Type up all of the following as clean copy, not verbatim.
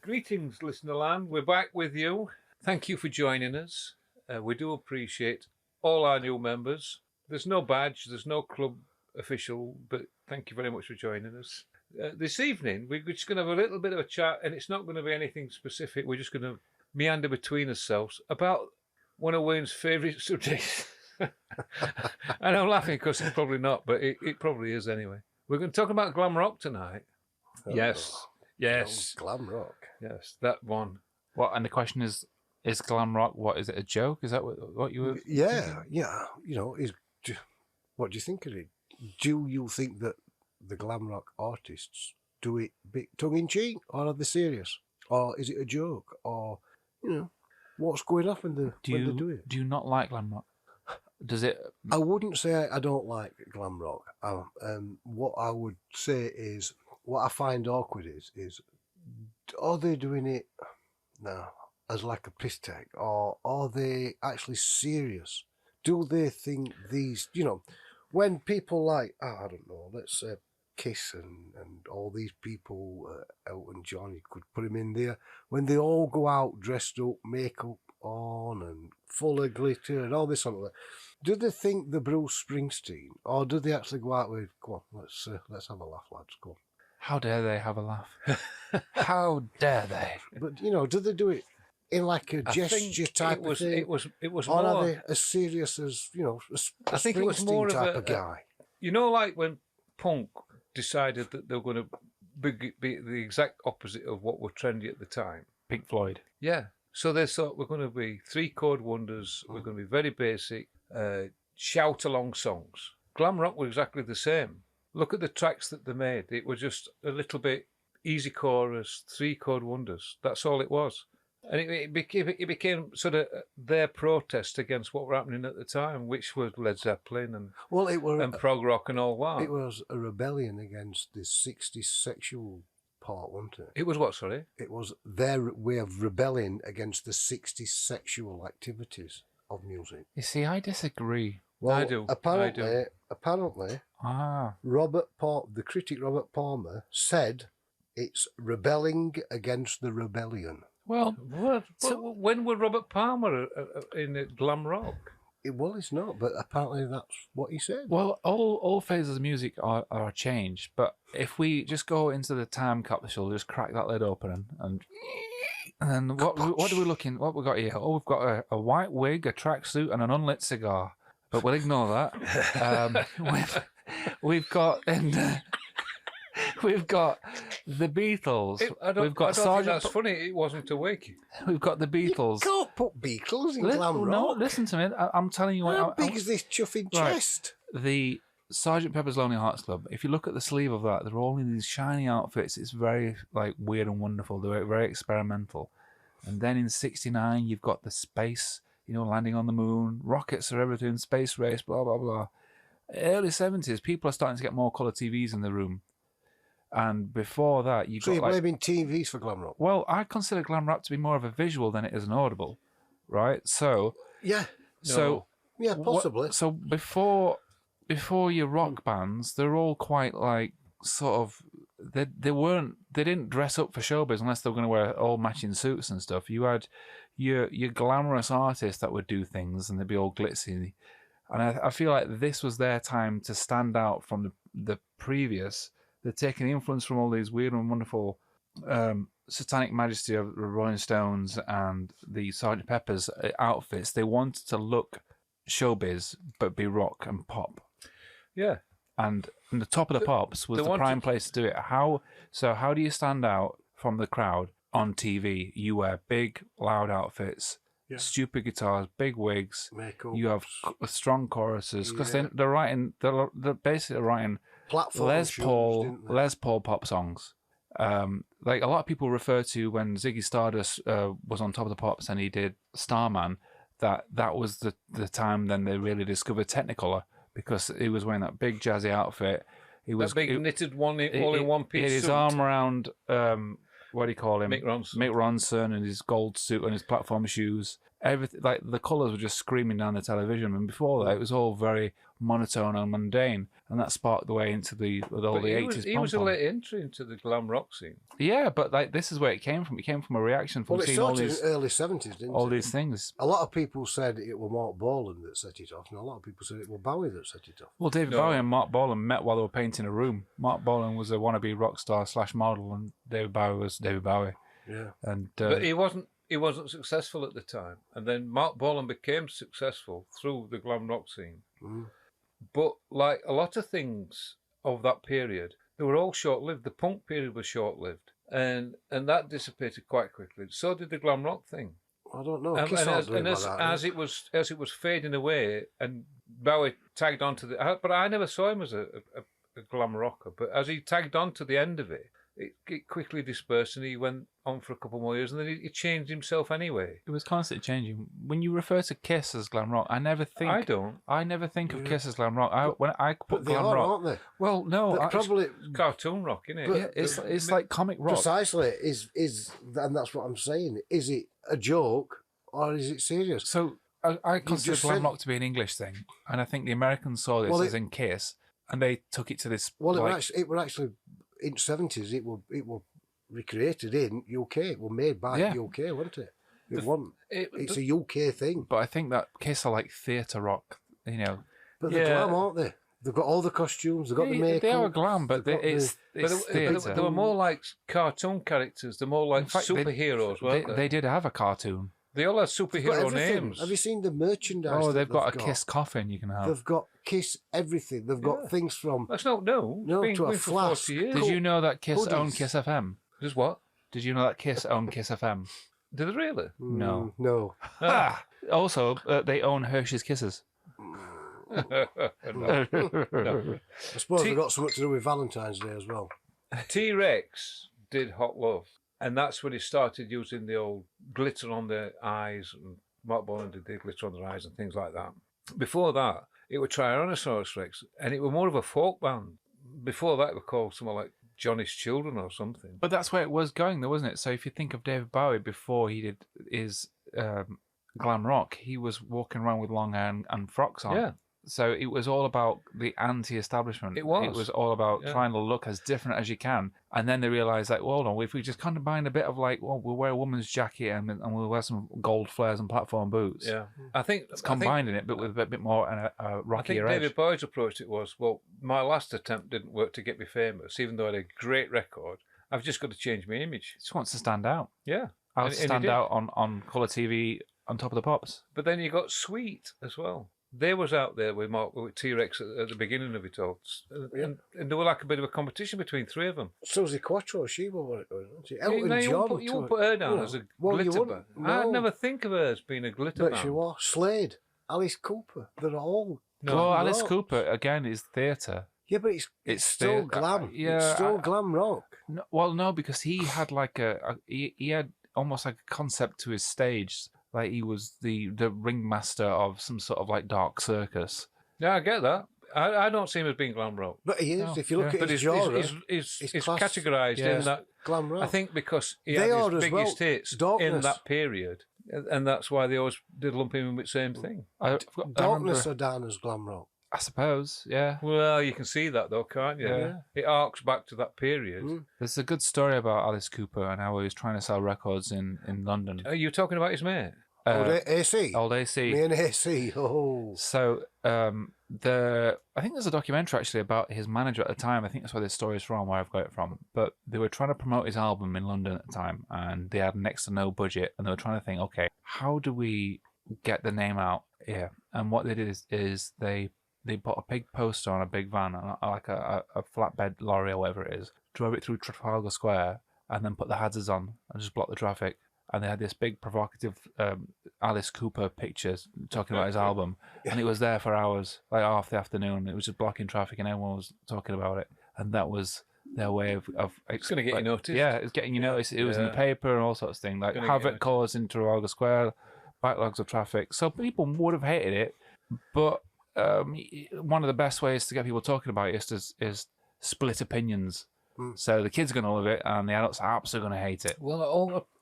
Greetings, listener land. We're back with you. Thank you for joining us. We do appreciate all our new members. There's no badge, there's no club official, but thank you very much for joining us. This evening, we're just going to have a little bit of a chat, and it's not going to be anything specific. We're just going to meander between ourselves about one of Wayne's favourite subjects. And I'm laughing because it's probably not, but it probably is anyway. We're going to talk about glam rock tonight. Oh, Yes. Glam rock. Yes, that one. What? And the question is glam rock? What is it? A joke? Is that what you were? Yeah, thinking? yeah. What do you think of it? Do you think that the glam rock artists do it tongue in cheek, or are they serious, or is it a joke, or what's going on when they do it? Do you not like glam rock? Does it? I wouldn't say I don't like glam rock. What I would say is, what I find awkward is are they doing it now as like a piss take, or are they actually serious? Do they think these, when people like, I don't know, let's say Kiss and all these people, Elton John, you could put him in there, when they all go out dressed up, makeup on and full of glitter and all this sort of thing, do they think the Bruce Springsteen, or do they actually go out with, come on, let's have a laugh, lads, come on. How dare they have a laugh? How dare they? But do they do it in like a gesture type of thing? It was or more. are they as serious as a I think it was more Springsteen of type of guy? Like when punk decided that they were going to be the exact opposite of what were trendy at the time. Pink Floyd. Yeah. So they thought we're going to be 3-chord wonders. We're going to be very basic, shout along songs. Glam rock was exactly the same. Look at the tracks that they made. It was just a little bit easy chorus, 3-chord wonders. That's all it was. And it became sort of their protest against what were happening at the time, which was Led Zeppelin and prog rock and all that. It was a rebellion against the 60s sexual part, wasn't it? It was what, sorry? It was their way of rebelling against the 60s sexual activities of music. You see, I disagree. Well, I do. Apparently, the critic Robert Palmer said it's rebelling against the rebellion. Well, when were Robert Palmer in glam rock? It's not, but apparently that's what he said. Well, all phases of music are changed, but if we just go into the time capsule, just crack that lid open and then what are we looking? What we got here? Oh, we've got a white wig, a tracksuit, and an unlit cigar. But we'll ignore that. We've got the Beatles. I don't think that's funny. It wasn't a wig. We've got the Beatles. You can't put Beatles in glam rock. No, listen to me. I'm telling you. How big is this chuffing chest? The Sgt. Pepper's Lonely Hearts Club. If you look at the sleeve of that, they're all in these shiny outfits. It's very weird and wonderful. They're very experimental. And then in '69, you've got the space. Landing on the moon, rockets are everything, space race, blah, blah, blah. Early 70s, people are starting to get more colour TVs in the room. And before that, So you're blaming TVs for glam rock? Well, I consider glam rock to be more of a visual than it is an audible, right? So... Yeah. Yeah, possibly. So before your rock bands, they're all quite they didn't dress up for showbiz unless they were going to wear all matching suits and stuff. You had your glamorous artists that would do things and they'd be all glitzy. And I feel like this was their time to stand out from the previous. They're taking influence from all these weird and wonderful satanic majesty of the Rolling Stones and the Sgt. Pepper's outfits. They wanted to look showbiz but be rock and pop. Yeah. And the top of the pops was the prime place to do it. How do you stand out from the crowd on TV? You wear big, loud outfits, stupid guitars, big wigs. Makeup. You have strong choruses because they're basically writing Les Paul pop songs. Like a lot of people refer to when Ziggy Stardust was on Top of the Pops and he did Starman, that was the time then they really discovered Technicolor. Because he was wearing that big jazzy outfit. He was knitted all in one piece. He had his suit. arm around what do you call him? Mick Ronson. Mick Ronson and his gold suit and his platform shoes. everything, like the colours were just screaming down the television. And before that, it was all very monotone and mundane, and that sparked the way into the But he 80s. he was a late entry into the glam rock scene. Yeah, but like this is where it came from. It came from a reaction from Well, it seeing all started these in the early 70s, didn't all it? these things. A lot of people said it was Mark Bolan that set it off, and a lot of people said it was Bowie that set it off. Well, David No. Bowie and Mark Bolan met while they were painting a room. Mark Bolan was a wannabe rock star / model, and David Bowie was David Bowie. Yeah. And But he wasn't successful at the time. And then Mark Bolan became successful through the glam rock scene. Mm. But like a lot of things of that period, they were all short-lived. The punk period was short-lived, and that dissipated quite quickly. So did the glam rock thing. I don't know. And Kiss aren't doing as like that, it was fading away, and Bowie tagged on to but I never saw him as a glam rocker. But as he tagged on to the end of it quickly dispersed, and he went on for a couple more years, and then he changed himself anyway. it was constantly changing. When you refer to Kiss as glam rock, I never think of Kiss as glam rock. When I put But they glam are, rock, aren't they? well, no, They're probably Cartoon rock, isn't it? But- yeah, it's like comic rock. precisely is, and that's what I'm saying. Is it a joke or is it serious? So I consider just glam said- rock to be an English thing, and I think the Americans saw this Well, as in Kiss, and they took it to this. Well, like, it were actually in the 70s. It were recreated in UK. It were made by Yeah. UK, wasn't it? It wasn't. It- It's a UK thing. but I think that Kiss are like theatre rock, you know. But they're Yeah. glam, aren't they? They've got all the costumes. They've got the makeup. They are glam, but they've got it's But theatre. they were more like cartoon characters. They're more like In fact, they- superheroes, weren't they? They did have a cartoon. They all had They've got superhero everything. names. Have you seen the merchandise? Oh, that they've got a Kiss coffin you can have. They've got Kiss everything. They've got Yeah. things from. That's not new. No, It's been to a going for flask. 40 years. Did you know that Kiss Hoodies. owned Kiss FM? Just what? Did you know that Kiss owned Kiss FM? Did they really? No. No. Ah! Also, they own Hershey's Kisses. No. I suppose they've got something to do with Valentine's Day as well. T-Rex did Hot Love, and that's when he started using the old glitter on their eyes, and Mark Bolan did the glitter on their eyes and things like that. Before that, it was Tyrannosaurus Rex, and it was more of a folk band. Before that, it was called something like Johnny's Children or something. But that's where it was going, though, wasn't it? So if you think of David Bowie before he did his glam rock, he was walking around with long hair and frocks on. Yeah. So it was all about the anti-establishment. It was. It was all about Yeah. trying to look as different as you can. And then they realised, like, well, hold on, if we just combine a bit of, like, well, we'll wear a woman's jacket and we'll wear some gold flares and platform boots. Yeah, I think It's combining it, but with a bit more a I think rockier edge. David Bowie's approach it was, well, my last attempt didn't work to get me famous, even though I had a great record. I've just got to change my image. He just wants to stand out. Yeah. I And- want to and he stand did. out on colour TV on top of the pops. But then you got Sweet as well. They was out there with T-Rex at the beginning of it all. And there was like a bit of a competition between three of them. Susie Quattro, she was, wasn't she? Elton No, you John. won't put her down No. as a Well, you glitter wouldn't, band. I'd no. never think of her as being a glitter But she band. was. Slade, Alice Cooper, they're all. No, well, glam Alice rock. Cooper, again, is theatre. Yeah, but it's still glam. It's still glam rock. No, well, no, because he had like he had almost like a concept to his stage. Like he was the ringmaster of some sort of like dark circus. Yeah, I get that. I don't see him as being glam rock. But he is. No, If you look yeah. at But his he's genre, class- categorised Yeah. in that. glam rock. I think because he They had are his as well. biggest hits in Darkness. that period. And that's why they always did lump him in with the same thing. I Darkness remember, are down as glam rock. I suppose, yeah. Well, you can see that though, can't you? Yeah. It arcs back to that period. Mm. There's a good story about Alice Cooper and how he was trying to sell records in London. Are you talking about his mate? Old AC. Old AC. Me and AC. Oh. So I think there's a documentary actually about his manager at the time. I think that's where this story is from, where I've got it from. But they were trying to promote his album in London at the time, and they had next to no budget, and they were trying to think, okay, how do we get the name out here? And what they did is they put a big poster on a big van, like a flatbed lorry or whatever it is, drove it through Trafalgar Square, and then put the hazards on and just blocked the traffic. And they had this big provocative Alice Cooper pictures talking about his album, and it was there for hours, like half the afternoon. It was just blocking traffic, and everyone was talking about it. And that was their way of It's going to get you noticed. Yeah, it's getting you noticed. It was in the Yeah. paper and all sorts of things, like Gonna get havoc noticed. caused in Trafalgar Square, backlogs of traffic. So people would have hated it, but one of the best ways to get people talking about it is split opinions. So the kids are going to love it, and the adults are absolutely going to hate it. Well,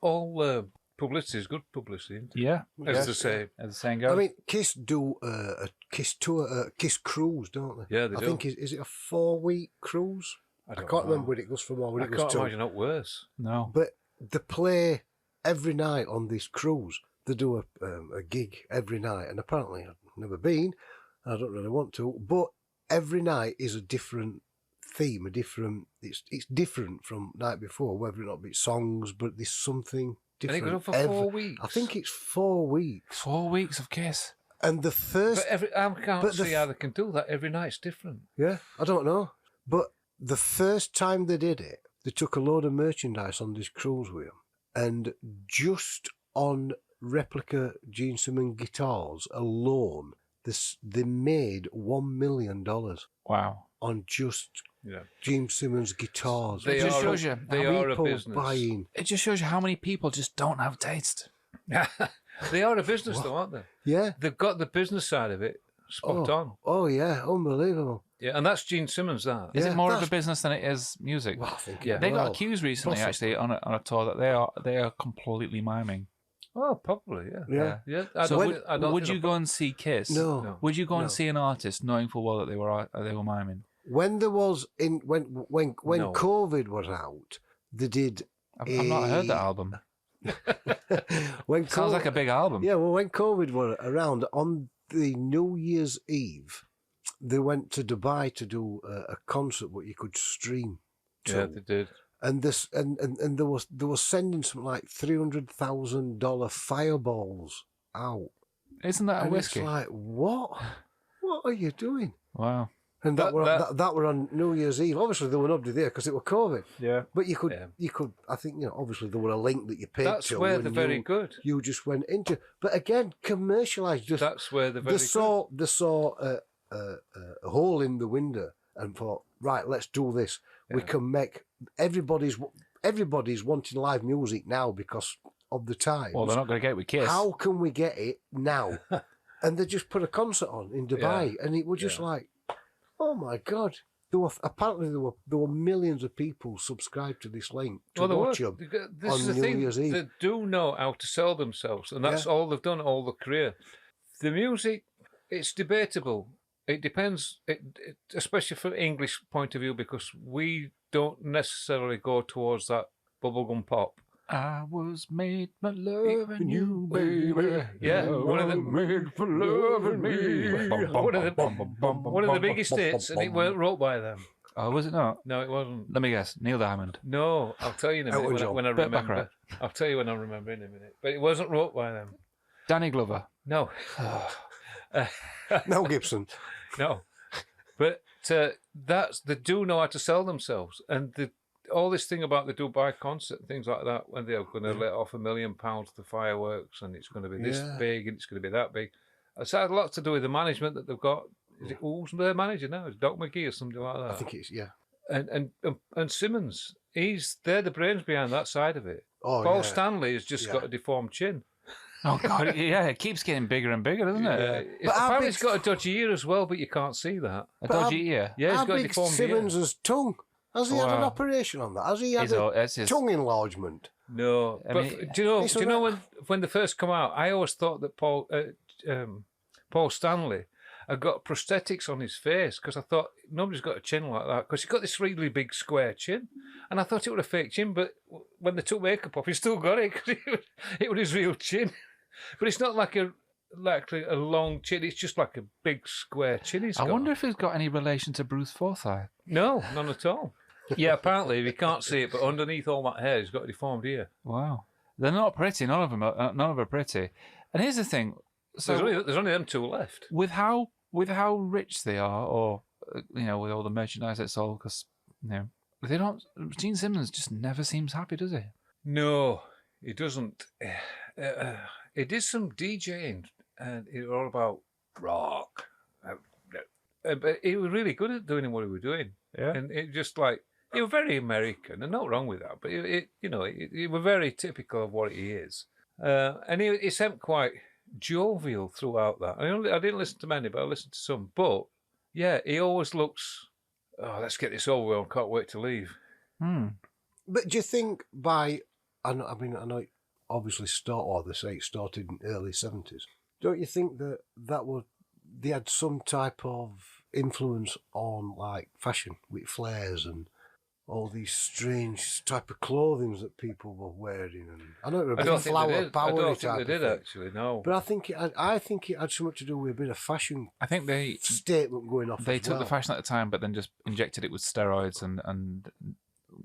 all publicity is good publicity, isn't it? Yeah. As they say. As the saying goes. I mean, Kiss do a Kiss tour, Kiss cruise, don't they? Yeah, they I do. think is it a 4-week cruise? I don't can't know. remember what it goes from or what I it goes can't to. imagine it worse. no. But they play every night on this cruise. They do a gig every night, and apparently I've never been. I don't really want to, but every night is a different theme, it's different from night before, whether or not it's songs, but there's something And different. it goes on for 4 weeks. I think it's 4 weeks. 4 weeks of Kiss. And the first, I can't but the see how they can do that. Every night's different. yeah, I don't know, but the first time they did it, they took a load of merchandise on this cruise with them, and just on replica Gene Simmons guitars alone, they made $1 million Wow. on just Yeah. Gene Simmons guitars. They It just are, shows you they how are a People business. buying. It just shows you how many people just don't have taste. They are a business, though, aren't they? Yeah. They've got the business side of it spot on. Oh yeah, unbelievable. Yeah, and that's Gene Simmons, that. Is Yeah, it more of a that's- business than it is music? Well, I think Yeah. They got well, accused recently, possibly. actually, on a tour that they are completely miming. Oh, probably, yeah. Yeah. Yeah. So I don't would think you go and see Kiss? No. No. Would you go No. and see an artist knowing full well that they were miming? When there was when No. COVID was out, they did. I've not heard that album. when Sounds like a big album. Yeah, well, when COVID was around on the New Year's Eve, they went to Dubai to do a concert what you could stream to. Yeah, they did. And this and they were sending something like $300,000 fireballs out. Isn't that a And whiskey? it's like, what? What are you doing? Wow. And That- that were on New Year's Eve. Obviously, there were nobody there because it was COVID. Yeah. But you could, Yeah. I think, obviously there were a link that you paid That's to. where and they're very good. You just went into. But again, commercialised. Just That's where they're very they saw a hole in the window and thought, right, let's do this. We Yeah. can make everybody's wanting live music now because of the times. Well, they're not going to get it with Kiss. How can we get it now? And they just put a concert on in Dubai, and it was just Yeah. like, oh my god! Apparently there were millions of people subscribed to this link to Well, they watch were. them. This on is the New thing. Year's Eve. They do know how to sell themselves, and that's Yeah. all they've done all the career. The music, it's debatable. It depends, especially from English point of view, because we don't necessarily go towards that bubblegum pop. I was made for loving you, baby. Yeah, I one of the- was made for loving me. One of the biggest hits, and it weren't wrote by them. Oh, was it not? No, it wasn't. Let me guess. Neil Diamond. No, I'll tell you in a Elton minute John. when I Burt remember. Bacharach. I'll tell you when I remember in a minute. But it wasn't wrote by them. Danny Glover. No. Mel Gibson. No, but they do know how to sell themselves, and all this thing about the Dubai concert and things like that, when they're going to let off £1 million to fireworks, and it's going to be this Yeah. big and it's going to be that big. It's had a lot to do with the management that they've got. Is it who's their manager now? Is it Doc McGee or something like that? I think it's And Simmons, they're the brains behind that side of it. Oh, Paul yeah. Stanley has just Yeah. got a deformed chin. Oh, God. Yeah, it keeps getting bigger and bigger, doesn't it? But how Apparently, big's- he's got a dodgy ear as well, but you can't see that. A But dodgy ear. Yeah, he's How got a big deformed Simmons' tongue? Has he had an Wow. operation on that? Has he had It's a his- tongue enlargement? ear. No, I but mean, do you know? it's Do you know alright. when they first come out? I always thought that Paul Stanley had got prosthetics on his face because I thought nobody's got a chin like that because he's got this really big square chin, and I thought it was a fake chin. But when they took makeup off, he still got it because it was his real chin. But it's not like a long chin. It's just like a big square chin. He's I got. wonder if he's got any relation to Bruce Forsyth. No, none at all. Yeah, apparently you can't see it, but underneath all that hair, he's got a deformed ear. Wow. They're not pretty. None of them are pretty. And here's the thing. So There's only them two left. with how rich they are, or with all the merchandise that's sold, because they don't. Gene Simmons just never seems happy, does he? No, he doesn't. He did some DJing, and it was all about rock. But he was really good at doing what he was doing. Yeah. And it just like, he was very American, and not wrong with that, but he was very typical of what he is. And he seemed quite jovial throughout that. I didn't listen to many, but I listened to some. But yeah, he always looks, oh, let's get this over with, I can't wait to leave. Hmm. But do you think I know obviously they say it started in the early 70s. Don't you think they had some type of influence on like fashion with flares and all these strange type of clothing that people were wearing? And I know it was a bit flower power. I don't think they did actually. No, but I think it had something to do with a bit of fashion. I think they statement going off. They took the fashion at the time, but then just injected it with steroids and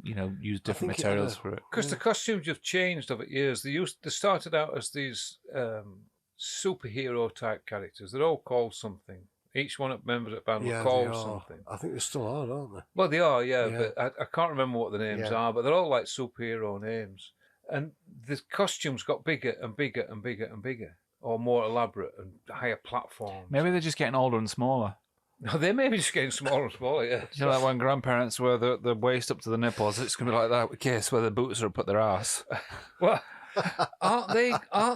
used different materials for it. Because the costumes have changed over years. They started out as these superhero type characters. They're all called something. Each one of the members of the band were called something. I think they still are, aren't they? Well, they are, yeah. But I can't remember what the names are. But they're all like superhero names. And the costumes got bigger and bigger and bigger and bigger, or more elaborate and higher platforms. Maybe they're just getting older and smaller. No, they may be just getting smaller and smaller, yeah. You know, like when grandparents wear the waist up to the nipples, it's going to be like that with Kiss, where the boots are up at their ass. Well, aren't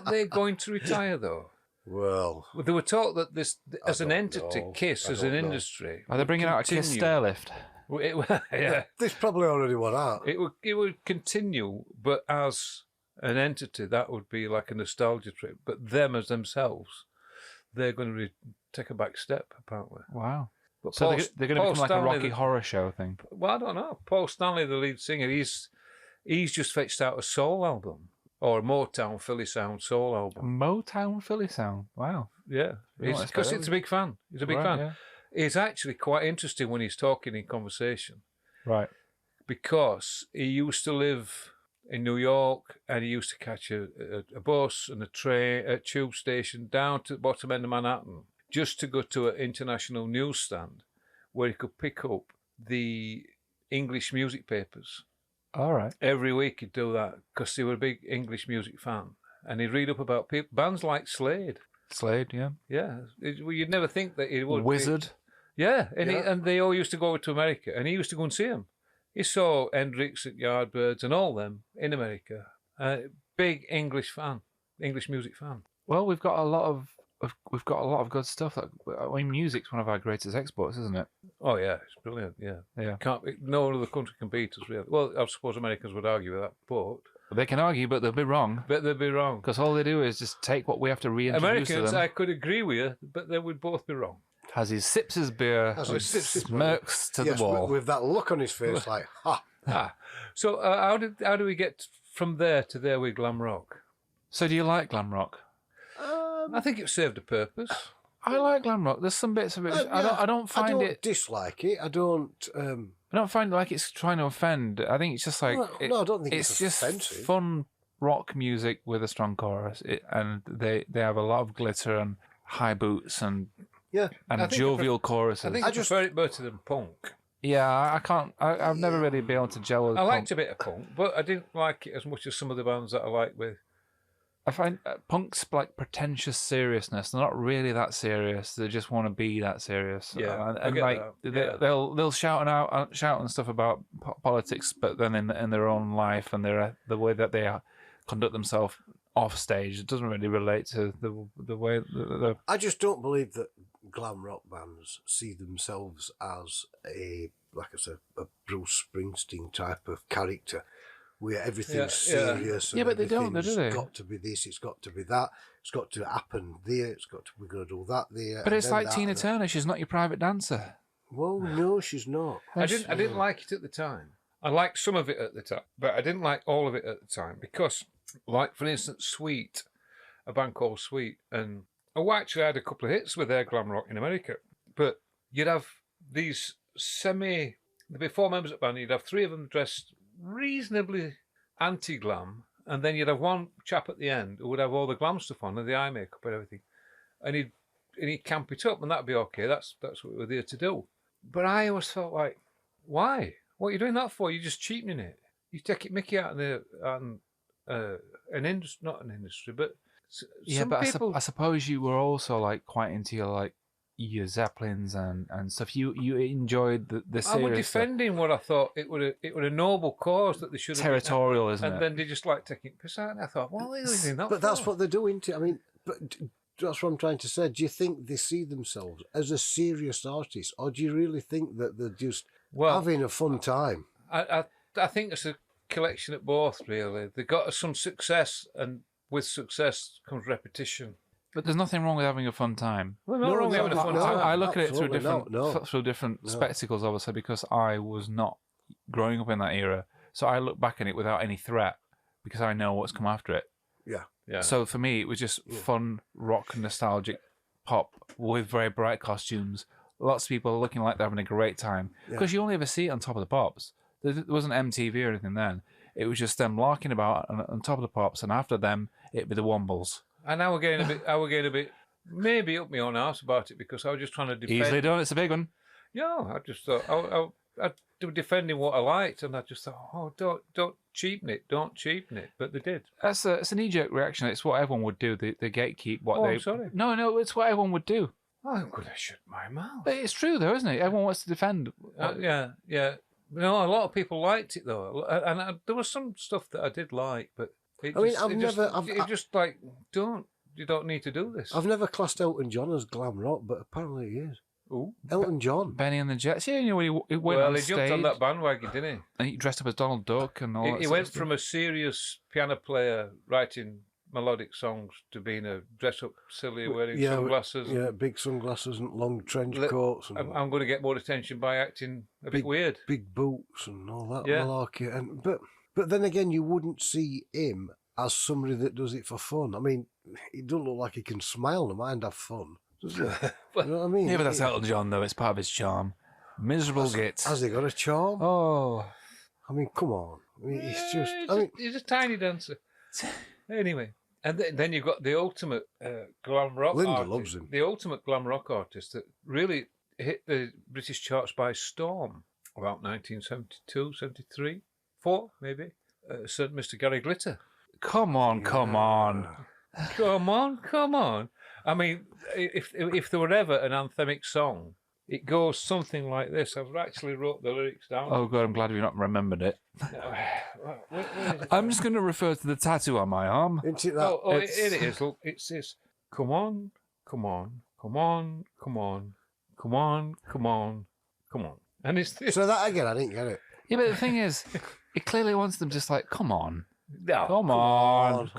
they going to retire, though? Well, they were taught that this, as an entity, Kiss as an industry, are they bringing out a Kiss stairlift? Yeah, this probably already went out. It would continue, but as an entity, that would be like a nostalgia trip. But them as themselves, they're going to take a back step, apparently. Wow. But so they're going to become like a Rocky Horror Show thing. Well, I don't know. Paul Stanley, the lead singer, he's just fetched out a soul album. Or a Motown Philly Sound soul album. Motown Philly Sound? Wow. Yeah. Because he's a big fan. He's a big fan. Yeah. It's actually quite interesting when he's talking in conversation. Right. Because he used to live in New York and he used to catch a bus and a tube station down to the bottom end of Manhattan just to go to an international newsstand where he could pick up the English music papers. All right. Every week he'd do that because he was a big English music fan. And he'd read up about bands like Slade. Slade, yeah. Yeah. You'd never think that he would. Wizard. Yeah. And they all used to go over to America. And he used to go and see them. He saw Hendrix at Yardbirds and all them in America. Big English music fan. Well, we've got a lot of good stuff. Music's one of our greatest exports, isn't it? Oh yeah, it's brilliant. Yeah. No other country can beat us, really. Well, I suppose Americans would argue with that, but they can argue, but they'll be wrong. Because all they do is just take what we have to reintroduce Americans, to them. I could agree with you, but they would both be wrong. As he sips his beer, smirks to the wall with that look on his face, like ha. So how do we get from there to there with glam rock? So do you like glam rock? I think it served a purpose. I like glam rock. There's some bits of it. I don't dislike it. I don't find like it's trying to offend. I think it's just like I don't think it's just offensive. Fun rock music with a strong chorus, and they have a lot of glitter and high boots and a jovial chorus. I think I prefer it better than punk. Yeah, I can't. I've never really been able to gel with. I liked a bit of punk, but I didn't like it as much as some of the bands that I like with. I find punk's like pretentious seriousness. They're not really that serious. They just want to be that serious. Yeah, and like they'll shout and stuff about politics, but then in their own life and the way that they conduct themselves off stage, it doesn't really relate to the way. I just don't believe that glam rock bands see themselves as a Bruce Springsteen type of character. Where everything's serious. Yeah, but they don't, do they? It's got to be this, it's got to be that, it's got to happen there, we're going to do that there. But it's like Tina Turner, she's not your private dancer. Well, no, she's not. I didn't like it at the time. I liked some of it at the time, but I didn't like all of it at the time because, like, for instance, Sweet, a band called Sweet, and actually had a couple of hits with their glam rock in America, but you'd have these there'd be 4 members of the band, you'd have 3 of them dressed reasonably anti-glam, and then you'd have one chap at the end who would have all the glam stuff on and the eye makeup and everything, and he'd camp it up, and that'd be okay. That's what we're there to do. But I always felt like, why? What are you doing that for? You're just cheapening it. You take it Mickey out of an industry, not an industry, but some people. I suppose you were also like quite into your Zeppelins and stuff. You enjoyed the series. I was defending what I thought it was a noble cause that they should have territorial, isn't it? And then they just like taking piss out. And I thought, what are they doing that? But that's what they're doing. But that's what I'm trying to say. Do you think they see themselves as a serious artist, or do you really think that they're just having a fun time? I think it's collection of both, really. They got some success, and with success comes repetition. But there's nothing wrong with having a fun time. Well, not wrong with having a fun time. I look at it through absolutely different spectacles, obviously, because I was not growing up in that era. So I look back on it without any threat because I know what's come after it. Yeah. So for me, it was just fun, rock, nostalgic pop with very bright costumes. Lots of people looking like they're having a great time because you only ever see it on top of the pops. There wasn't MTV or anything then. It was just them larking about on top of the pops, and after them, it'd be the Wombles. And I was getting a bit, maybe up my own arse about it because I was just trying to defend. Easily done. It's a big one. Yeah, I just thought I was defending what I liked, and I just thought, oh, don't cheapen it, but they did. It's a knee-jerk reaction. It's what everyone would do. They gatekeep what I'm sorry. No, it's what everyone would do. I'm going to shut my mouth. But it's true, though, isn't it? Everyone wants to defend. Yeah. No, a lot of people liked it though, and there was some stuff that I did like, but you don't need to do this. I've never classed Elton John as glam rock, but apparently he is. Ooh. Elton John. Benny and the Jets. Yeah, you know, he went on he stage. jumped on that bandwagon, didn't he? And he dressed up as Donald Duck and all that. He went from a serious piano player writing melodic songs to being a dress-up silly wearing sunglasses. Yeah, big sunglasses and long trench coats. And I'm going to get more attention by acting a bit weird. Big boots and all that Yeah. malarkey. But then again, you wouldn't see him as somebody that does it for fun. I mean, he doesn't look like he can smile and mind have fun, does he? You know what I mean? Yeah, but that's Elton John, though. It's part of his charm. Miserable git. Has he got a charm? Oh. I mean, come on. I mean, it's just... He's a tiny dancer. Anyway, and then you've got the ultimate glam rock Linda artist. loves him. The ultimate glam rock artist that really hit the British charts by storm about 1972, 73, 4 maybe. Sir Mr. Gary Glitter. Come on. Come on. I mean, if there were ever an anthemic song, it goes something like this. I've actually wrote the lyrics down. Oh, God, I'm glad we've not remembered it. Where is it? I'm just going to refer to the tattoo on my arm. Isn't it that? It is. Look, it says, come on. And it's this. So that again, I didn't get it. Yeah, but the thing is, it clearly wants them just like, come on. No. Come on.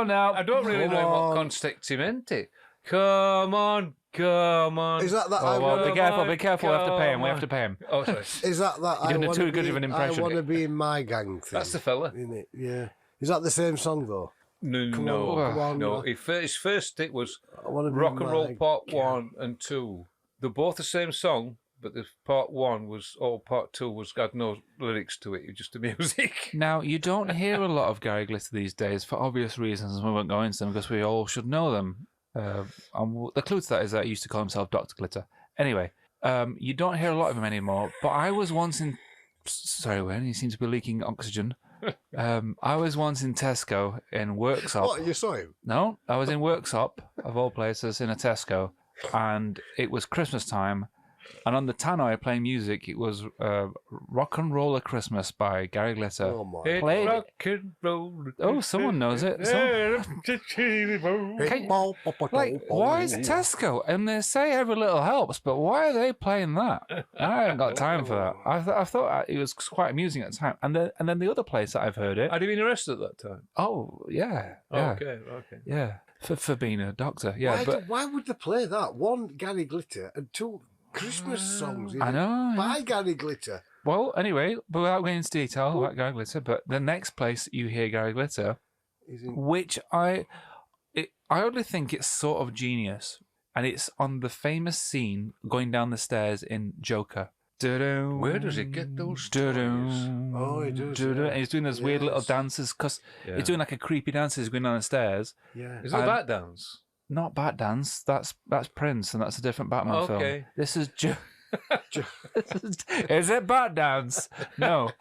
Now. I don't really know what context he meant it. Come on. Is that Oh, well, be careful. We have to pay him. Oh, sorry. Is that You're doing too good of an impression. I want to be in my gang thing. That's the fella. Isn't it? Yeah. Is that the same song though? No. His first hit was Rock and Roll Part 1 and 2. They're both the same song, but the Part 1 Part 2 had no lyrics to it. It was just the music. Now, you don't hear a lot of Gary Glitter these days for obvious reasons, and we won't go into them because we all should know them. The clue to that is that he used to call himself Dr. Glitter. Anyway, you don't hear a lot of him anymore, but I was once in... Sorry, Wayne, you seem to be leaking oxygen. I was once in Tesco in Worksop. What, you saw him? No, I was in Worksop, of all places, in a Tesco, and it was Christmas time, and on the tannoy playing music, it was Rock and Roller Christmas by Gary Glitter. Oh, my. Played- Rock and roll. Oh, someone knows it. Why is Tesco? And they say every little helps, but why are they playing that? I haven't got time for that. I thought it was quite amusing at the time. And then the other place that I've heard it. Had he been arrested at that time? Oh, yeah. Oh, Yeah. okay. Yeah. For being a doctor. Yeah. Why would they play that? One, Gary Glitter, and two, Christmas songs. I know. By Gary Glitter. Well, anyway, but without going into detail about Gary Glitter, but the next place you hear Gary Glitter, which I only think it's sort of genius, and it's on the famous scene going down the stairs in Joker. Where does he get those stories? Oh, he does. And he's doing those weird little dances because he's doing like a creepy dance as he's going down the stairs. Yeah. Is it that dance? Not Bat Dance. That's Prince, and that's a different Batman film. This is Is it Bat Dance? No.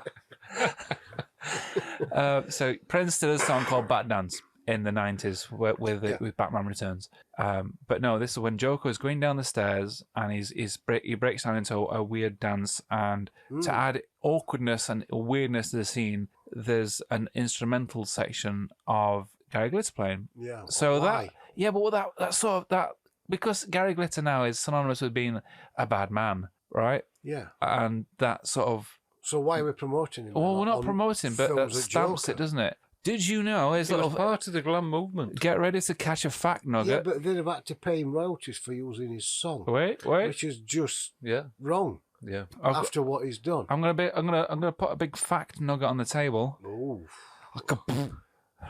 So Prince did a song called Bat Dance in the 90s with Batman Returns. But no, this is when Joker is going down the stairs and he breaks down into a weird dance, and to add awkwardness and weirdness to the scene, there's an instrumental section of Gary Glitter playing. Yeah. So why? that sort of that because Gary Glitter now is synonymous with being a bad man, right? Yeah. And that sort of. So why are we promoting him? Well, we're not on promoting, but films that at stamps Joker? it, doesn't it? Did you know? His It was little part of the glam movement. get ready to catch a fact Yeah, nugget. but they'd have had to pay him royalties for using his song, Wait. which is just Yeah, wrong yeah. after what he's done. I'm gonna put a big fact nugget on the table. Oh,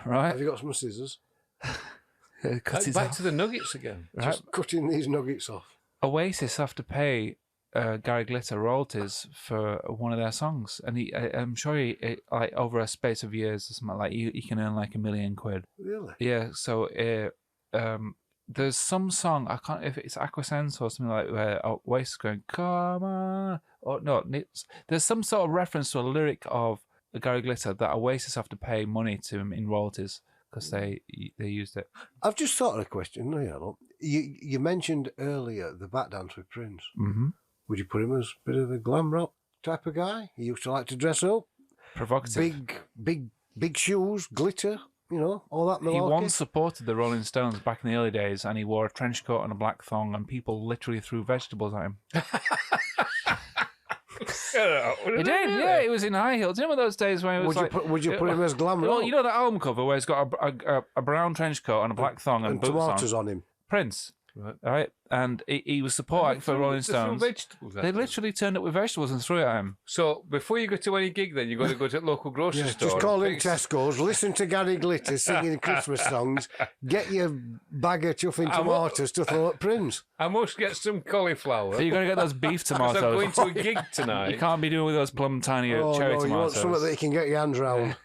Right? have you got some scissors? Cut his Back off. to the nuggets again. Right? Just cutting these nuggets off. Oasis have to pay Gary Glitter royalties for one of their songs, and I'm sure he like over a space of years or something like he can earn like £1 million. Really? Yeah. So there's some song, I can't if it's Aquasense or something like where Oasis is going come on, or no, there's some sort of reference to a lyric of Gary Glitter that Oasis have to pay money to him in royalties because they used it. I've just thought of a question. No, yeah, look. You mentioned earlier the back dance with Prince. Mm-hmm. Would you put him as a bit of a glam rock type of guy? He used to like to dress up, Provocative. big shoes, glitter, all that malarkey. He once supported the Rolling Stones back in the early days, and he wore a trench coat and a black thong, and people literally threw vegetables at him. He did, yeah. He was in high heels. You know those days when it was Would you put him as glam rock? Well, you know that album cover where he's got a brown trench coat and a black thong and boots tomatoes on? on him. Prince, right? And he was supporting for Rolling Stones. They literally turned up with vegetables and threw it at him. So before you go to any gig, then you've got to go to the local grocery store. Just call in and Tesco's, listen to Gary Glitter singing Christmas songs, get your bag of chuffing tomatoes to throw at Prince. I must get some cauliflower. You've got to get those beef Because I'm tomatoes. going to a gig tonight. You can't be doing with those plum tiny cherry You want tomatoes. something that you can get your hands round.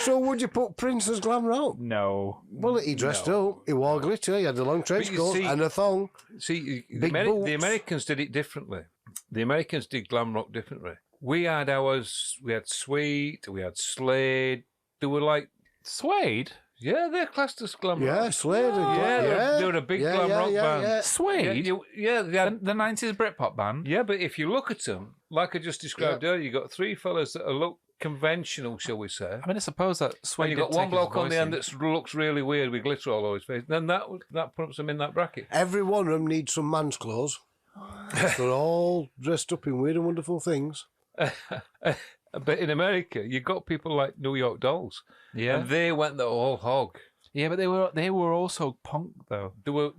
So would you put Prince as glam rock? No. Well, he dressed up. He wore glitter. He had the long trench you coat see- and a thong. See, Big boots. the Americans did it differently. The Americans did glam rock differently. We had ours. We had Sweet. We had Slade. They were like, Suede? yeah, they're classed as glam Yeah, rock. Slade. They were a big glam rock band. Suede? Yeah, they had, The 90s Britpop band? yeah, but if you look at them, like I just described earlier, you got three fellas that look conventional, shall we say. I mean, I suppose that Suede And you did got one take his bloke on the voice end in. that looks really weird with glitter all over his face. Then that puts them in that bracket. Every one of them needs some man's clothes. They're all dressed up in weird and wonderful things. But in America, you got people like New York Dolls, Yeah. and they went the whole hog. Yeah, but they were also punk, though. They were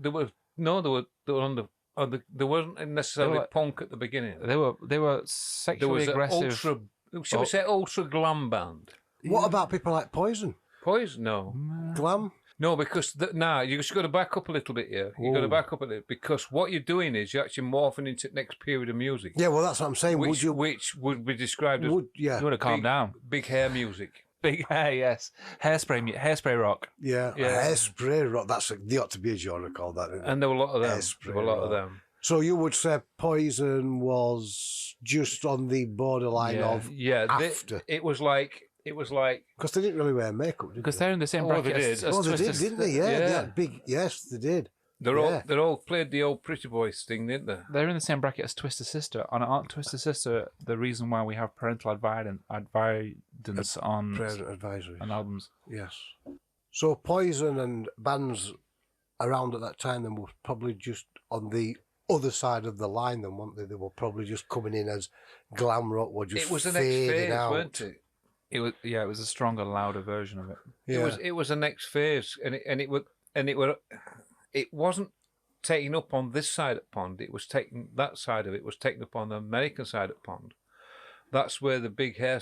on the they weren't necessarily They were- punk at the beginning. They were There sexually was an aggressive. ultra glam band. What about people like Poison? Poison? No. Glam? No, because you just got to back up a little bit here. You got to Ooh. back up a little because what you're doing is you're actually morphing into the next period of music, Yeah, well, that's what I'm saying. which would be described as You want to calm big, down. big hair music. Big hair, yes. Hairspray rock. Yeah, Yeah. hairspray rock. They ought to be a genre called that. Isn't it? And there were a lot of them. Hairspray There were a lot of rock. them. So you would say Poison was just on the borderline of after, It was like because they didn't really wear makeup, did Because they? they're in the same Oh, bracket they as, did. as Oh, they did, Twisted. didn't they? Yeah, Yeah. they had big. Yes, they did. they're all played the old pretty boys thing, didn't they? They're in the same bracket as Twisted Sister. And aren't Twisted Sister the reason why we have parental advidence on Parent advisory. albums? Yes. So Poison and bands around at that time then were probably just on the other side of the line then, weren't they? They were probably just coming in as glam rock were just It was the next fading phase, out. weren't it? It was a stronger, louder version of it. Yeah. It was the next phase, it wasn't taken up on this side of the pond. It was taken that side of it was taken up on the American side of the pond. That's where the big hair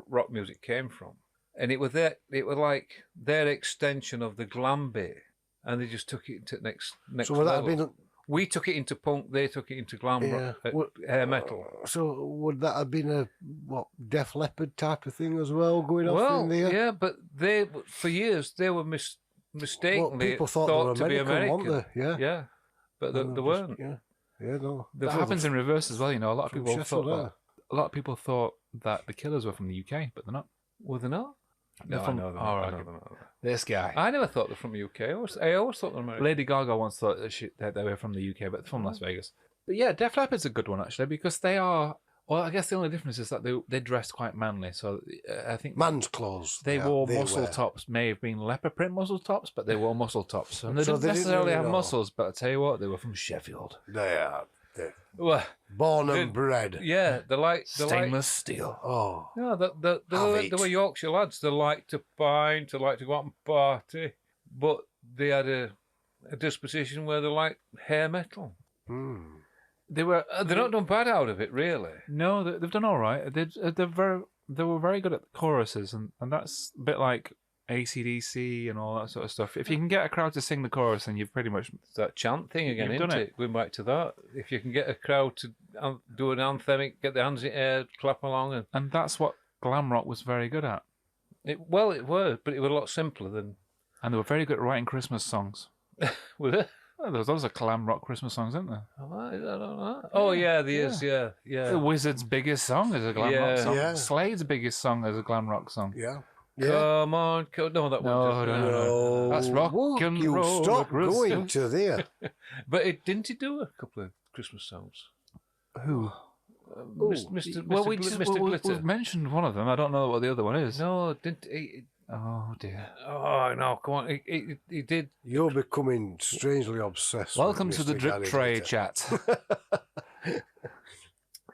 rock music came from, and it was like their extension of the glam bit, and they just took it to the next So would that have level. been We took it into punk, they took it into glam rock, hair metal. So would that have been a Def Leppard type of thing as well going off Well, in there? yeah, but they for years they were mistakenly people thought to they be were American, American. weren't they? Yeah. Yeah, but And they just- weren't. Yeah. Yeah, no. That happens in reverse as well. You know, a lot of From people Sheffield, thought a lot of people thought that the Killers were from the UK, but they're not. Were they not? They're No, from- I know them. Oh, I right, know okay. them. This guy. I never thought they're from the UK. I always thought they're American. Lady Gaga once thought that they were from the UK, but they're from Las Vegas. But yeah, Def Leppard's a good one actually because they are Well, I guess the only difference is that they dressed quite manly. So I think Man's clothes. they wore muscle wear. tops. May have been leopard print muscle tops, but they wore muscle tops. And they So didn't they didn't necessarily really have know. muscles, but I tell you what, they were from Sheffield. They are. They're Well, born and bred. yeah, they're like Stainless steel. Oh. No, Have they were Yorkshire lads. They like to pint, they like to go out and party, but they had a disposition where they like hair metal. Hmm. They were. They're not done bad out of it, really. No, they've done all right. They were very good at the choruses, and that's a bit like AC/DC and all that sort of stuff. If you can get a crowd to sing the chorus, then you've pretty much It's that chant thing again, You've isn't done it? Going back to that. If you can get a crowd to do an anthemic, get their hands in the air, clap along, and that's what glam rock was very good at. it was, but it was a lot simpler than. And they were very good at writing Christmas songs. Was it? Well, there's lots of glam rock Christmas songs, isn't there? Oh, I don't know. Oh yeah, there is. Yeah, yeah. The Wizard's biggest song is a glam rock song. Yeah. Slade's biggest song is a glam rock song. Yeah. Yeah. Come on, no, that No, one. no. That's rock Whoa, and you roll stop Christmas. going to there. But didn't he do a couple of Christmas songs? Who? Mr. Well, Mr. Glitter. we've mentioned one of them. I don't know what the other one is. No, didn't he? Oh dear. Oh no, come on. He did. You're becoming strangely obsessed. Welcome with to the Mr. drip Gary tray Glitter. chat.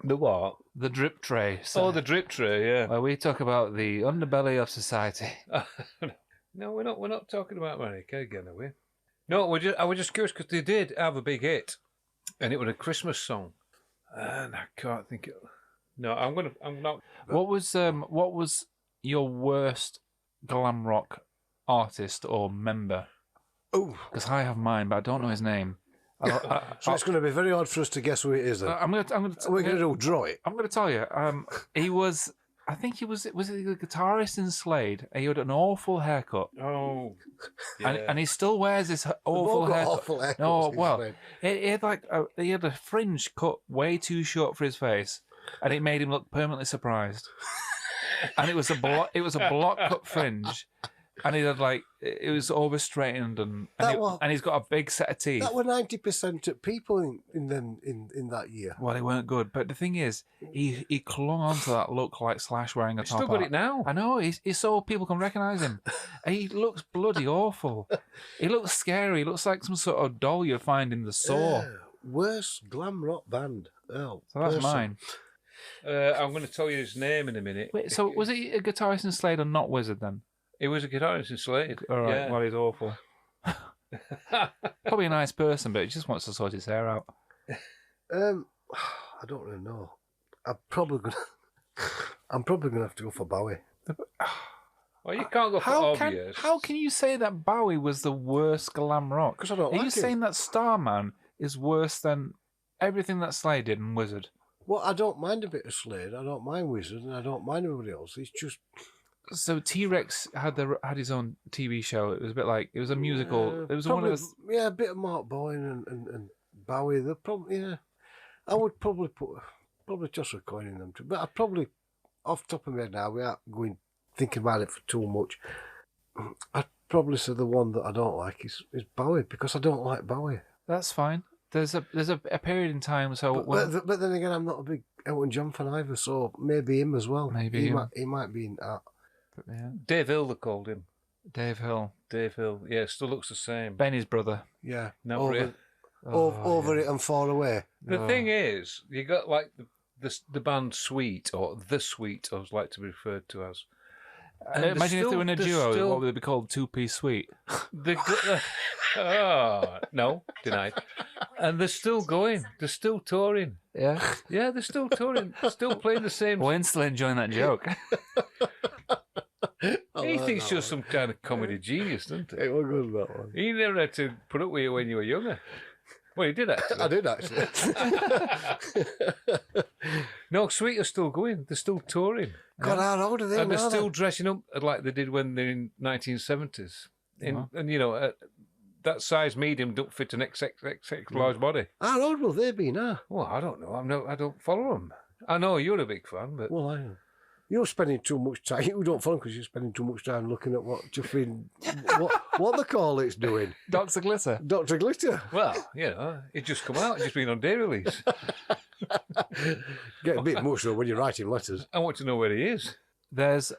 The what? The drip tray. Oh, the drip tray. Yeah. where we talk about the underbelly of society. No, we're not talking about America again, are we? No, I was just curious because they did have a big hit, and it was a Christmas song, and I can't think it. No, I'm not. What was your worst glam rock artist or member? Oh, Because I have mine, but I don't know his name. so it's going to be very hard for us to guess who it is. Then. We're going to do draw it. I'm going to tell you. He was. I think he was. Was he the guitarist in Slade? He had an awful haircut, Oh, yeah. and he still wears this awful They've all got haircut. awful haircuts No, in well, Slade. he had he had a fringe cut way too short for his face, and it made him look permanently surprised. And it was a block cut fringe, and he had it was over straightened, and he's got a big set of teeth. That were 90% of people in that year. Well, they weren't good, but the thing is, he clung on to that look like Slash wearing a He's top still got hat. it now. I know, he's so people can recognise him. He looks bloody awful. He looks scary. He looks like some sort of doll you'd find in the Saw. Worst glam rock band. Oh, So that's person. mine. I'm going to tell you his name in a minute. Wait, so was he a guitarist in Slade and not Wizard then? He was a guitarist in Slade. All right, Yeah. well, he's awful. Probably a nice person, but he just wants to sort his hair out. I don't really know. I'm probably gonna have to go for Bowie. Well, you can't go for obvious. How can you say that Bowie was the worst glam rock? Because I don't Are like you him. saying that Starman is worse than everything that Slade did and Wizard? Well, I don't mind a bit of Slade. I don't mind Wizard, and I don't mind everybody else. It's just So T-Rex had his own TV show. It was a bit like it was a musical. It was one probably, of those. yeah, a bit of Mark Bowen and Bowie. They're probably I would probably toss a coin in them too. But I probably off the top of my head now, without thinking about it for too much, I'd probably say the one that I don't like is Bowie because I don't like Bowie. That's fine. There's a period in time. So But then again, I'm not a big Elton John fan either, so maybe him as well. Maybe he him. he might be in that. yeah, Dave Hill, they called him. Dave Hill, Dave Hill. Yeah, still looks the same. Benny's brother. Yeah, Not over, really. over it and far away. The thing is, you got like the band Sweet, or The Sweet, I would like to be referred to as. And Imagine if they were in a they're duo, still- what would they be called? Two-piece suite. No, denied. And they're still going. They're still touring. Yeah. Yeah, they're still touring. Still playing the same. Wayne's still enjoying that joke. He thinks you're some kind of comedy genius, doesn't he? It was good, that one. He never had to put up with you when you were younger. Well, he did actually. I did actually. No, Sweet are still going. They're still touring. God, how old are they And they're now? still dressing up like they did when they're in 1970s. And, you know, that size medium don't fit an XXX large body. How old will they be now? Well, I don't know. I don't follow them. I know you're a big fan, but... Well, I am. You're spending too much time. You don't follow because you're spending too much time looking at what what the call it's doing. Dr. Glitter. Dr. Glitter. Well, you know, it just come out. It's just been on day release. Get a bit much though when you're writing letters. I want to know where he is. There's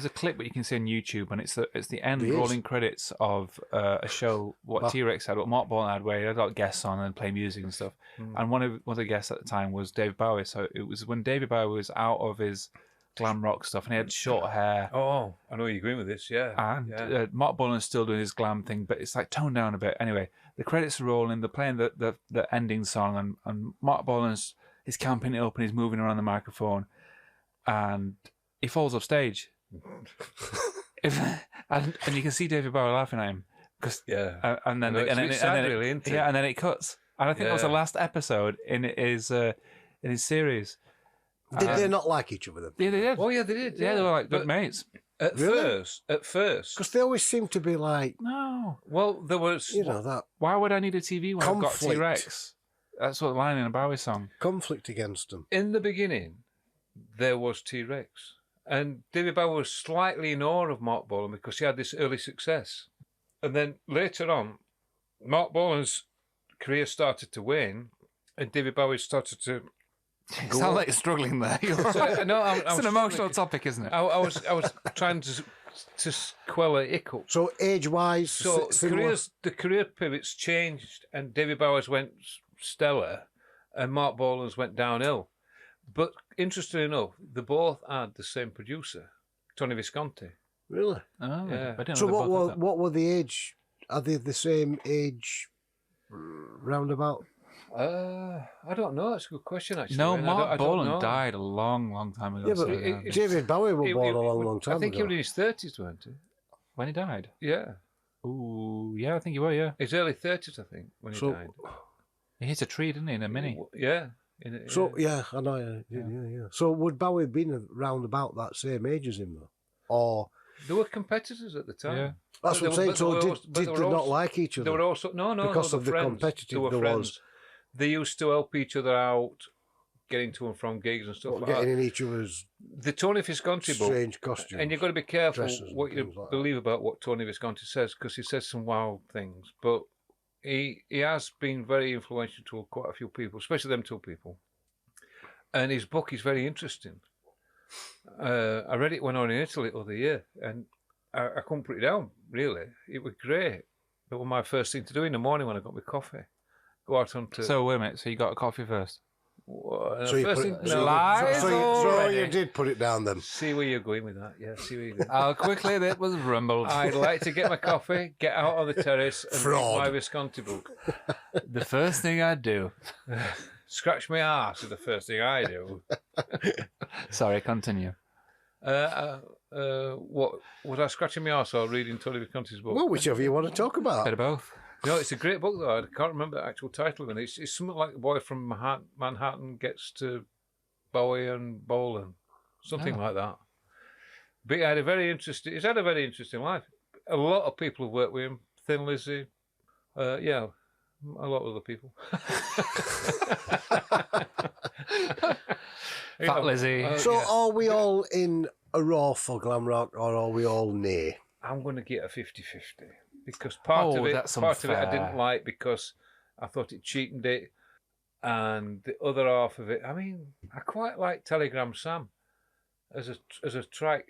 a clip that you can see on YouTube, and it's the end There is. rolling credits of a show what Wow. T-Rex had, what Mark Bolan had, where he had got guests on and play music and stuff. And one of the guests at the time was David Bowie. So it was when David Bowie was out of his glam rock stuff, and he had short hair. Oh, I know where you're going with this, yeah. And Mark Bolan's still doing his glam thing, but it's like toned down a bit. Anyway, the credits are rolling. They're playing the ending song, and Mark Bolan's is camping it up and he's moving around the microphone, and he falls off stage. and you can see David Bowie laughing at him because and then it cuts. And I think that was the last episode in his series. Did they not like each other then? Yeah, they did. Oh, yeah, they did. Yeah, they were like good mates. At first. Because they always seem to be like, No. Well, there was... that Why would I need a TV when I've got Conflict. T-Rex? That's what the line in a Bowie song. conflict against them. In the beginning, there was T-Rex. And David Bowie was slightly in awe of Mark Bolan because he had this early success. And then later on, Mark Bolan's career started to wane, and David Bowie started to... It sounds like you're struggling there. It's an emotional topic, isn't it? I was trying to quell a hiccup. So age-wise, So similar. the career pivots changed, and David Bowers went stellar, and Mark Bolan's went downhill. But interestingly enough, they both had the same producer, Tony Visconti. Really? Oh, Yeah. I didn't So know they both had that. what were the age? Are they the same age roundabout? I don't know. That's a good question, actually. No, I Mark don't Bolan know. died a long, long time ago. Yeah, but so, David Bowie was born a long time I think ago. he was in his 30s, weren't he? when he died. Yeah. Ooh, yeah, I think he was, yeah. His early 30s, I think, when he So- died. He hit a tree, didn't he, in a mini? Yeah. So yeah, I know. Yeah. So would Bowie have been around about that same age as him though, or They were competitors at the time. Yeah. that's what I'm saying? So did they not like each They other? were also no, Because they of were the friends. competitive They were there friends. was. They used to help each other out, getting to and from gigs and stuff like Getting that. in each other's The Tony Visconti book, strange costumes. and you've got to be careful dresses and what you things like that. believe about what Tony Visconti says, because he says some wild things. But he has been very influential to quite a few people, especially them two people. And his book is very interesting. I read it when I was in Italy the other year, and I couldn't put it down, really. It was great. It was my first thing to do in the morning when I got my coffee. Go out onto... So, wait a minute, so you got a coffee first? So you first put thing, it, so, Lies so already. you did put it down then. See where you're going with that. Yeah, see where you're going. How quickly that was rumbled. I'd like to get my coffee, get out on the terrace, and read Fraud. my Visconti book. The first thing I'd do. Scratch my arse is the first thing I do. Sorry, continue. What was I scratching my arse or reading Tony Visconti's book? Well, whichever you want to talk about. Bit of both. No, it's a great book though. I can't remember the actual title of it. It's something like the boy from Manhattan gets to Bowie and Bolan, something like that. But he had a very interesting. He's had a very interesting life. A lot of people have worked with him. Thin Lizzy, yeah, a lot of other people. Fat Lizzie. So yeah. are we all in a raw for Glam Rock, or are we all nay? I'm going to get a 50-50 because part of it that's I didn't unfair. like because I thought it cheapened it, and the other half of it, I mean, I quite like Telegram Sam as a track.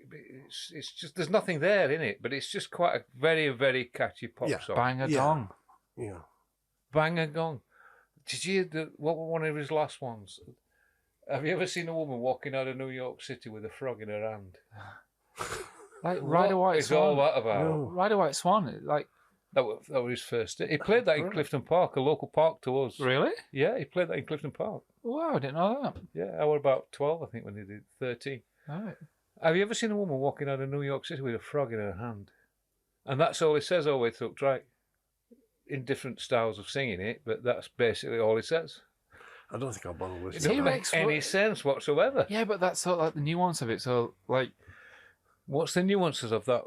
It's just there's nothing there in it, but it's just quite a very, very catchy pop Yeah, song. Bang a Yeah. dong. Yeah. Bang and gong. Did you hear what were one of his last ones? Have you ever seen a woman walking out of New York City with a frog in her hand? Like Ride a White What is all Swan. that about? No. Ride a White Swan. Like, That was his first. He played that in Clifton Park, a local park to us. really? Yeah, he played that in Clifton Park. Wow, I didn't know that. Yeah, I was about 12, I think, when he did 13. All right. Have you ever seen a woman walking out of New York City with a frog in her hand? And that's all he says all the way through the track. In different styles of singing it, but that's basically all he says. I don't think I'll bother It listening. doesn't T-Rex make any what- sense whatsoever. Yeah, but that's sort of like the nuance of it. So, like, What's the nuances of that?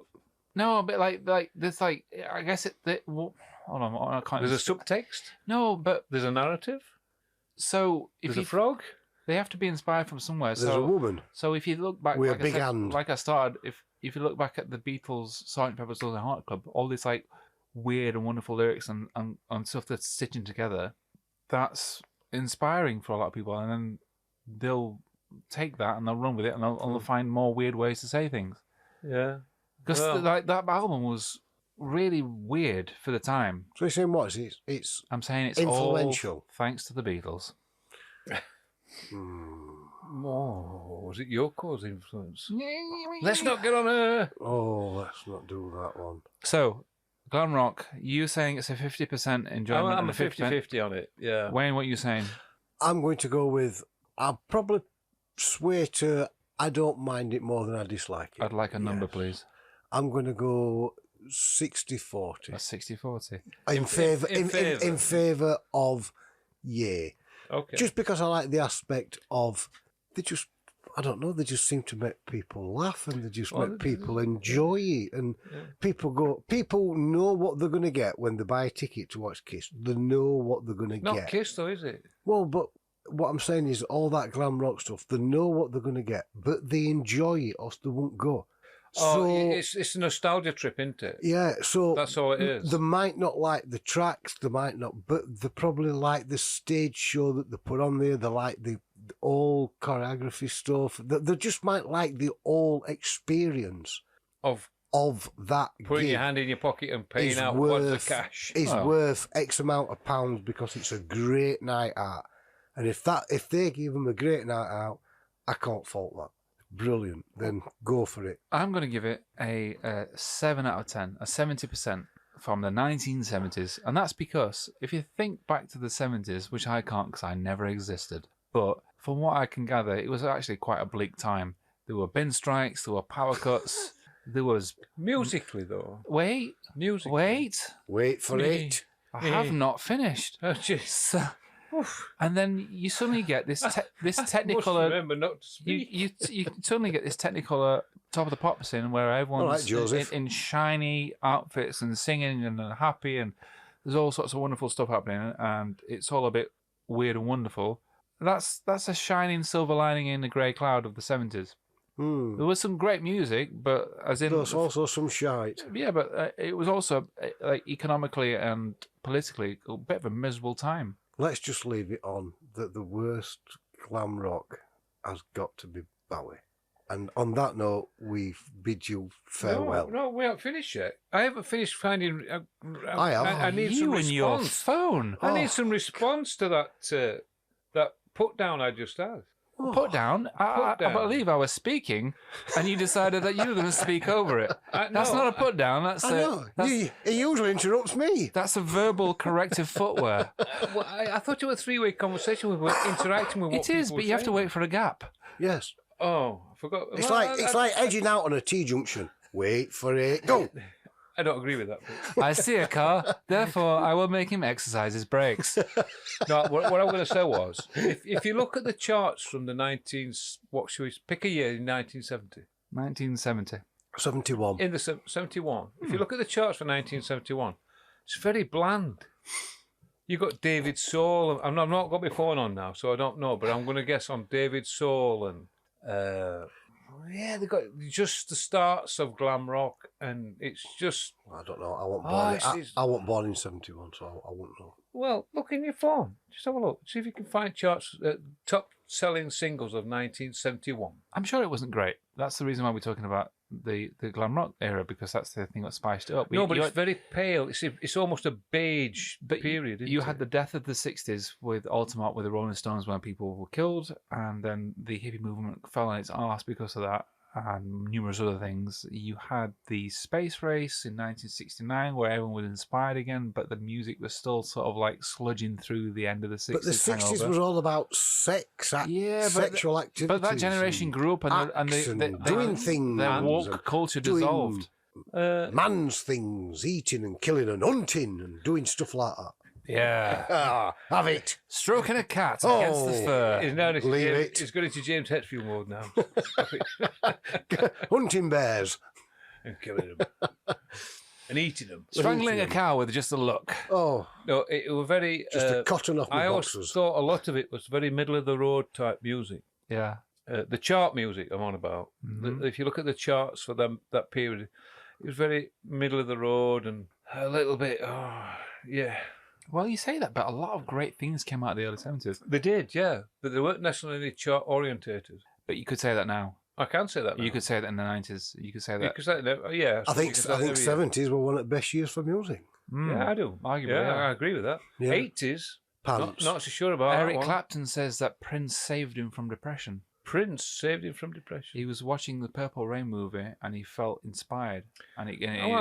no, but like there's like, I guess hold on, I can't. There's a subtext. No, but There's a narrative. so if There's you a frog. they have to be inspired from somewhere. There's a So, woman. so if you look back, With a like I big said, hand. like I started, if you look back at the Beatles, Sgt. Pepper's Lonely Heart Club, all this like weird and wonderful lyrics and stuff that's stitching together, that's inspiring for a lot of people, and then they'll take that and they'll run with it, and they'll find more weird ways to say things. Yeah. Because like that album was really weird for the time. So you're saying what? It's I'm saying it's influential. all thanks to the Beatles. Oh, was it Yoko's influence? Let's not get on her. Oh, let's not do that one. So, Glam Rock, you saying it's a 50% enjoyment? I'm and a 50-50 on it, yeah. Wayne, what are you saying? I'm going to go with, I'll probably sway to, I don't mind it more than I dislike it. I'd like a number, please. I'm going to go 60-40. That's 60-40. In favour of yeah. Okay. Just because I like the aspect of, they just seem to make people laugh, and they just make people enjoy it. And people know what they're going to get when they buy a ticket to watch Kiss. They know what they're going to get. Not Kiss, though, is it? Well, but what I'm saying is all that glam rock stuff, they know what they're going to get, but they enjoy it or they won't go. Oh, So, it's a nostalgia trip, isn't it? yeah, so That's all it is. They might not like the tracks, they might not, but they probably like the stage show that they put on there. They like the all choreography stuff. They just might like the whole experience Of that. putting gig your hand in your pocket and paying is out worth, wads of cash. Is worth X amount of pounds because it's a great night out. And if they give them a great night out, I can't fault that. Brilliant. Then go for it. I'm going to give it a 7 out of 10, a 70% from the 1970s. And that's because if you think back to the 70s, which I can't because I never existed, but from what I can gather, it was actually quite a bleak time. There were bin strikes, there were power cuts, there was... Musically, though. Wait for it. I have not finished. Oh, jeez. And then you suddenly get this technicolor. Must remember not to speak. You suddenly get this technicolor Top of the Pops scene where everyone's in shiny outfits and singing and happy, and there's all sorts of wonderful stuff happening, and it's all a bit weird and wonderful. That's a shining silver lining in the grey cloud of the 70s. There was some great music, but there's also some shite. Yeah, but it was also like economically and politically a bit of a miserable time. Let's just leave it on that the worst glam rock has got to be Bowie. And on that note, we bid you farewell. No, we haven't finished yet. I haven't finished finding... I have. I need some response. Your phone. I need some response to that put down I just had. Put down? I believe I was speaking, and you decided that you were going to speak over it. That's not a put down. That's he usually interrupts me. That's a verbal corrective footwear. Well, I thought it was a three-way conversation. We were interacting with what it is, but you have to wait for a gap. Yes. Oh, I forgot. It's like edging out on a T-junction. Wait for it. Go. I don't agree with that. I see a car, therefore I will make him exercise his brakes. No, what I'm going to say was, if you look at the charts from the pick a year in 1970. 1970. 71. In the 71. If you look at the charts for 1971, it's very bland. You got David Soul. I've not got my phone on now, so I don't know, but I'm going to guess on David Soul and... yeah, they got just the starts of glam rock, and it's just... I don't know. I wasn't born in 71, so I wouldn't know. Well, look in your phone. Just have a look. See if you can find charts, top-selling singles of 1971. I'm sure it wasn't great. That's the reason why we're talking about the glam rock era, because that's the thing that spiced it up. It's very pale. It's almost a beige period. You had the death of the 60s with Altamont with the Rolling Stones when people were killed, and then the hippie movement fell on its arse because of that, and numerous other things. You had the space race in 1969 where everyone was inspired again, but the music was still sort of like sludging through the end of the 60s. But the 60s was all about sex, sexual activity. But that generation grew up and doing things. Their woke culture dissolved. Man's things, eating and killing and hunting and doing stuff like that. Yeah. Have it. Stroking a cat against the fur. It's going into James Hetfield mode now. Hunting bears. And killing them. And eating them. Strangling a cow with just a look. Oh. No, it was very... Just a cotton off my boxers. I always thought a lot of it was very middle-of-the-road type music. Yeah. The chart music I'm on about. Mm-hmm. If you look at the charts for that period, it was very middle-of-the-road and a little bit... yeah. Well, you say that, but a lot of great things came out of the early 70s. They did, yeah, but they weren't necessarily chart orientated. But you could say that now. I can say that now. You could say that in the 90s. You could say that. Yeah, I think 70s were one of the best years for music. Yeah, I do. Arguably, Yeah, yeah. I agree with that. Yeah. 80s, Pants. not so sure about Eric that one. Clapton says that Prince saved him from depression. Prince saved him from depression. He was watching the Purple Rain movie and he felt inspired, and I'm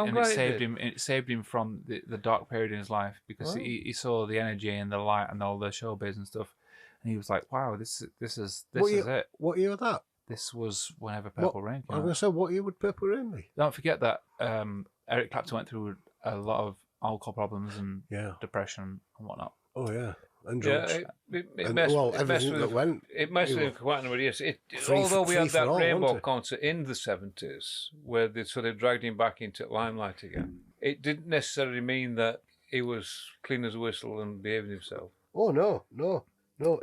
it glad he saved did. him. It saved him from the dark period in his life because he saw the energy and the light and all the showbiz and stuff, and he was like, "Wow, this is it." What year was that? This was whenever Purple Rain I came was going out. to say, what year would Purple Rain be? Don't forget that Eric Clapton went through a lot of alcohol problems and Yeah. depression and whatnot. Oh, yeah. And Yeah, drugs. it messed everything with that went. It messed He with him was for quite a number of years. free Although we for had that all, Rainbow wasn't it? concert in the 70s, where they sort of dragged him back into limelight again, it didn't necessarily mean that he was clean as a whistle and behaving himself. Oh, no.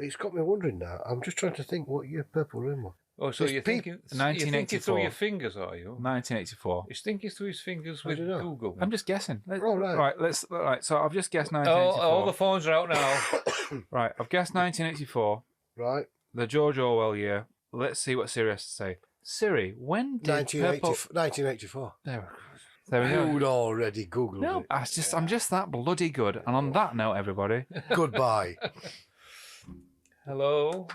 It's got me wondering now. I'm just trying to think what year Purple Rain was. Oh, so It's you're peak- thinking 1984. through your fingers, are you? 1984. He's thinking through his fingers I with don't know. Google. I'm just guessing. Oh, right. Right. So I've just guessed Oh, 1984. all the phones are out now. Right, I've guessed 1984, Right. the George Orwell year. Let's see what Siri has to say. Siri, when did 1984. There we go. You'd already Googled No, it. I'm just that bloody good. And on that note, everybody, Goodbye. Hello.